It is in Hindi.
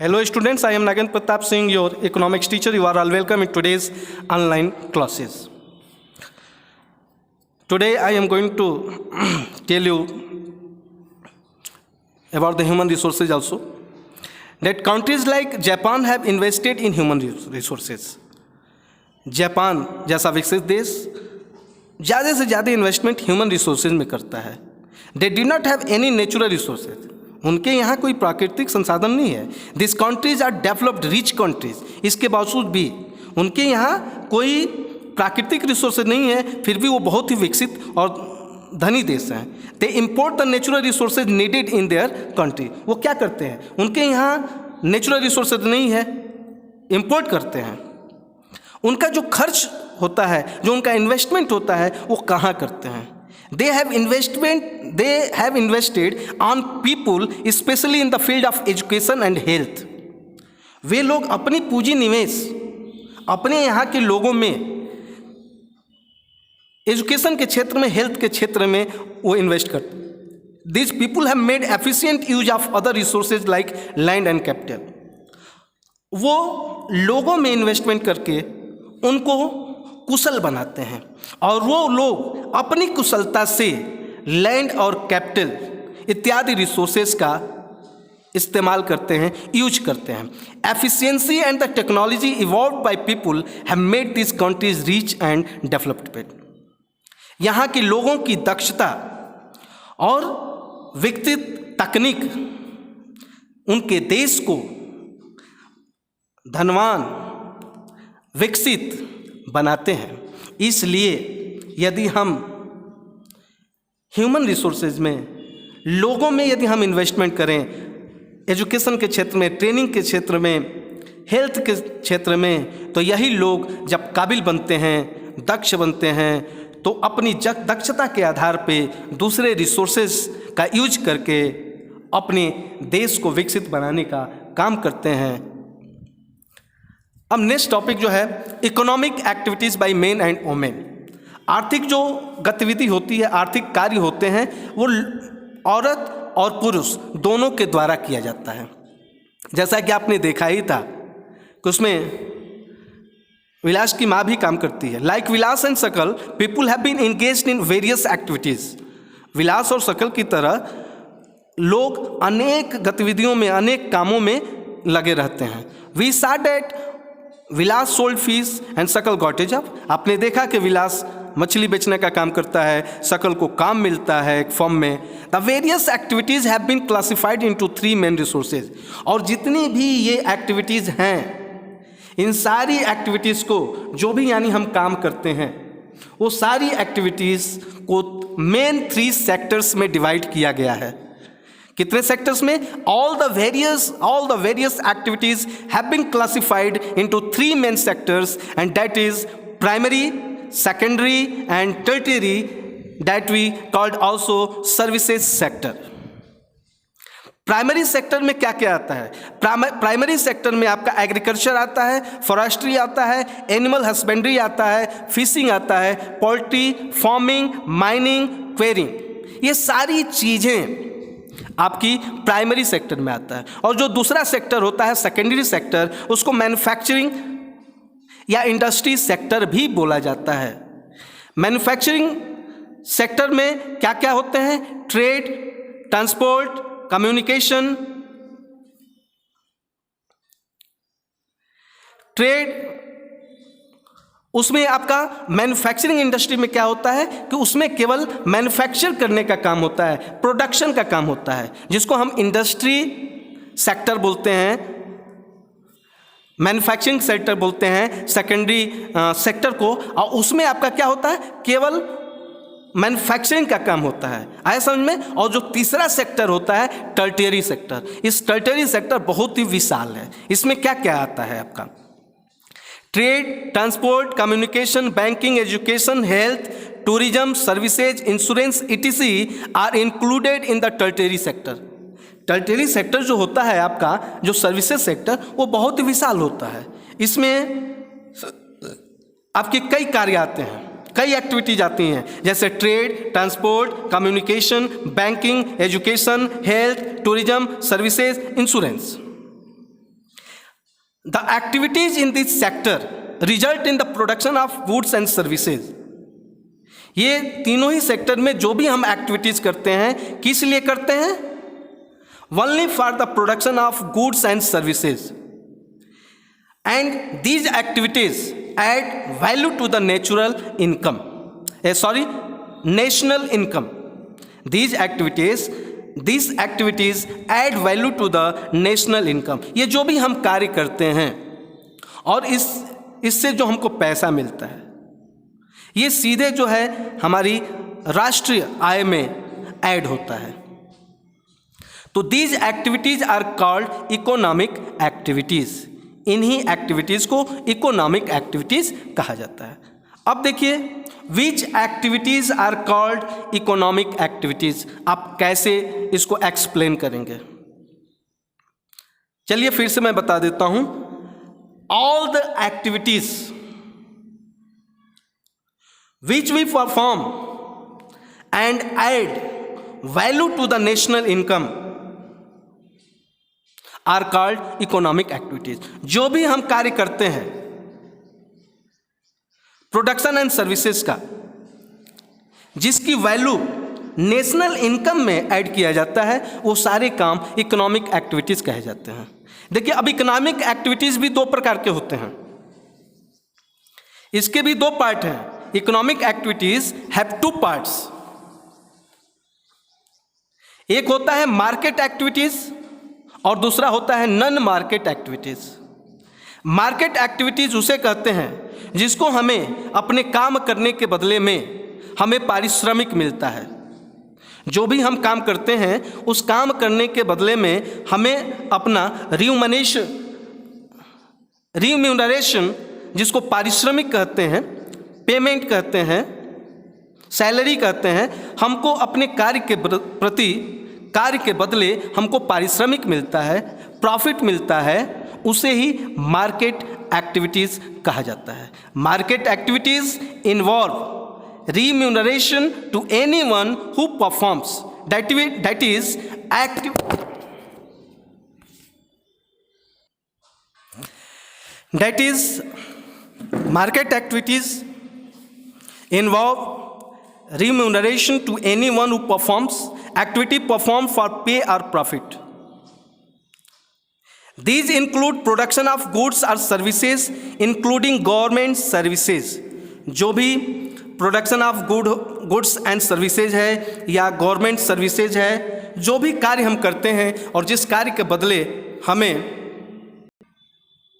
Hello students, I am Nagen Pratap Singh, your economics teacher. You are all welcome in today's online classes. Today I am going to tell you about the human resources also. That countries like Japan have invested in human resources. Japan जैसा विकसित देश ज़्यादा से ज़्यादा इन्वेस्टमेंट ह्यूमन रिसोर्सेज में करता है. They do not have any natural resources. उनके यहाँ कोई प्राकृतिक संसाधन नहीं है. This countries are developed rich countries. इसके बावजूद भी उनके यहाँ कोई प्राकृतिक रिसोर्सेज नहीं है, फिर भी वो बहुत ही विकसित और धनी देश हैं. They import the natural resources needed in their country. वो क्या करते हैं, उनके यहाँ नेचुरल रिसोर्सेज नहीं है, इम्पोर्ट करते हैं. उनका जो खर्च होता है, जो उनका इन्वेस्टमेंट होता है, वो कहाँ करते हैं. They have invested on people, especially in the field of education and health. वे लोग अपनी पूंजी निवेश अपने यहाँ के लोगों में एजुकेशन के क्षेत्र में, हेल्थ के क्षेत्र में वो इन्वेस्ट करते हैं. These people have made efficient use of other resources like land and capital. वो लोगों में इन्वेस्टमेंट करके उनको कुशल बनाते हैं और वो लोग अपनी कुशलता से लैंड और कैपिटल इत्यादि रिसोर्सेज का इस्तेमाल करते हैं, यूज करते हैं. Efficiency and the technology evolved by people have made this countries rich and developed. यहाँ के लोगों की दक्षता और विकसित तकनीक उनके देश को धनवान, विकसित बनाते हैं. इसलिए यदि हम ह्यूमन रिसोर्सेज में, लोगों में यदि हम इन्वेस्टमेंट करें, एजुकेशन के क्षेत्र में, ट्रेनिंग के क्षेत्र में, हेल्थ के क्षेत्र में, तो यही लोग जब काबिल बनते हैं, दक्ष बनते हैं, तो अपनी दक्षता के आधार पे दूसरे रिसोर्सेज का यूज करके अपने देश को विकसित बनाने का काम करते हैं. अब नेक्स्ट टॉपिक जो है, economic activities by men and women. आर्थिक जो गतिविधि होती है, आर्थिक कार्य होते हैं, वो औरत और पुरुष दोनों के द्वारा किया जाता है. जैसा कि आपने देखा ही था कि उसमें विलास की माँ भी काम करती है. Like Vilas and Sakal, people have been engaged in various activities. Vilas और सकल की तरह लोग अनेक गतिविधियों में, अनेक कामों में लगे रहते हैं. We saw that Vilas sold fish and Sakal got a job. आपने देखा कि विलास मछली बेचने का काम करता है, सकल को काम मिलता है एक फॉर्म में. The various activities have been classified into 3 main resources. और जितनी भी ये एक्टिविटीज़ हैं, इन सारी एक्टिविटीज़ को, जो भी यानी हम काम करते हैं, वो सारी एक्टिविटीज़ को मेन 3 सेक्टर्स में डिवाइड किया गया है. कितने सेक्टर्स में? all the various activities have been classified into 3 main sectors, and that is primary, secondary and tertiary, that we called also services sector. Primary sector में क्या क्या आता है? प्राइमरी सेक्टर में आपका एग्रीकल्चर आता है, फॉरेस्ट्री आता है, एनिमल हस्बेंड्री आता है, फिशिंग आता है, पोल्ट्री, फार्मिंग, माइनिंग, क्वेरिंग. ये सारी चीज़ें आपकी प्राइमरी सेक्टर में आता है. और जो दूसरा सेक्टर होता है, सेकेंडरी सेक्टर, उसको मैन्युफैक्चरिंग या इंडस्ट्री सेक्टर भी बोला जाता है. मैन्युफैक्चरिंग सेक्टर में क्या क्या होते हैं? Trade, transport, communication. ट्रेड, उसमें आपका मैन्युफैक्चरिंग इंडस्ट्री में क्या होता है कि उसमें केवल मैन्युफैक्चर करने का काम होता है, प्रोडक्शन का काम होता है, जिसको हम इंडस्ट्री सेक्टर बोलते हैं, मैन्युफैक्चरिंग सेक्टर बोलते हैं सेकेंडरी सेक्टर को. और उसमें आपका क्या होता है? केवल मैन्युफैक्चरिंग का काम होता है. आया समझ में? और जो तीसरा सेक्टर होता है, टर्टियरी सेक्टर. इस टर्टियरी सेक्टर बहुत ही विशाल है. इसमें क्या क्या आता है आपका? Trade, transport, communication, banking, education, health, tourism, services, insurance etc are included in the tertiary sector. Tertiary sector जो होता है आपका, जो सर्विसेज सेक्टर, वो बहुत ही विशाल होता है. इसमें आपके कई कार्य आते हैं, कई एक्टिविटीज आती हैं, जैसे trade, transport, communication, banking, education, health, tourism, services, insurance. The activities in this sector result in the production of goods and services. ये तीनों ही सेक्टर में जो भी हम एक्टिविटीज करते हैं किस लिए करते हैं? Only for the production of goods and services, and these activities add value to the natural income, national income. These activities add value to the national income. ये जो भी हम कार्य करते हैं और इससे जो हमको पैसा मिलता है, ये सीधे जो है हमारी राष्ट्रीय आय में ऐड होता है। तो these activities are called economic activities. इन्हीं एक्टिविटीज को इकोनॉमिक एक्टिविटीज कहा जाता है। अब देखिए, which activities are called economic activities, आप कैसे इसको एक्सप्लेन करेंगे? चलिए फिर से मैं बता देता हूं। All the activities which we perform and add value to the national income are called economic activities। जो भी हम कार्य करते हैं प्रोडक्शन एंड सर्विसेज का, जिसकी वैल्यू नेशनल इनकम में ऐड किया जाता है, वो सारे काम इकोनॉमिक एक्टिविटीज कहे जाते हैं। देखिए, अब इकोनॉमिक एक्टिविटीज भी दो प्रकार के होते हैं, इसके भी दो पार्ट हैं। Economic activities have two parts. एक होता है मार्केट एक्टिविटीज और दूसरा होता है non market activities. Market activities उसे कहते हैं जिसको हमें अपने काम करने के बदले में हमें पारिश्रमिक मिलता है। जो भी हम काम करते हैं उस काम करने के बदले में हमें अपना रिम्यूनरेशन, जिसको पारिश्रमिक कहते हैं, पेमेंट कहते हैं, सैलरी कहते हैं, हमको अपने कार्य के प्रति कार्य के बदले हमको पारिश्रमिक मिलता है, प्रॉफिट मिलता है, उसे ही मार्केट एक्टिविटीज़ कहा जाता है। Market activities involve remuneration to anyone who performs, that is active, that is market activities involve remuneration to anyone who performs activity performed for pay or profit. These include production of goods or services including government services। जो भी production of goods and services है या गवर्नमेंट सर्विसेज है, जो भी कार्य हम करते हैं और जिस कार्य के बदले हमें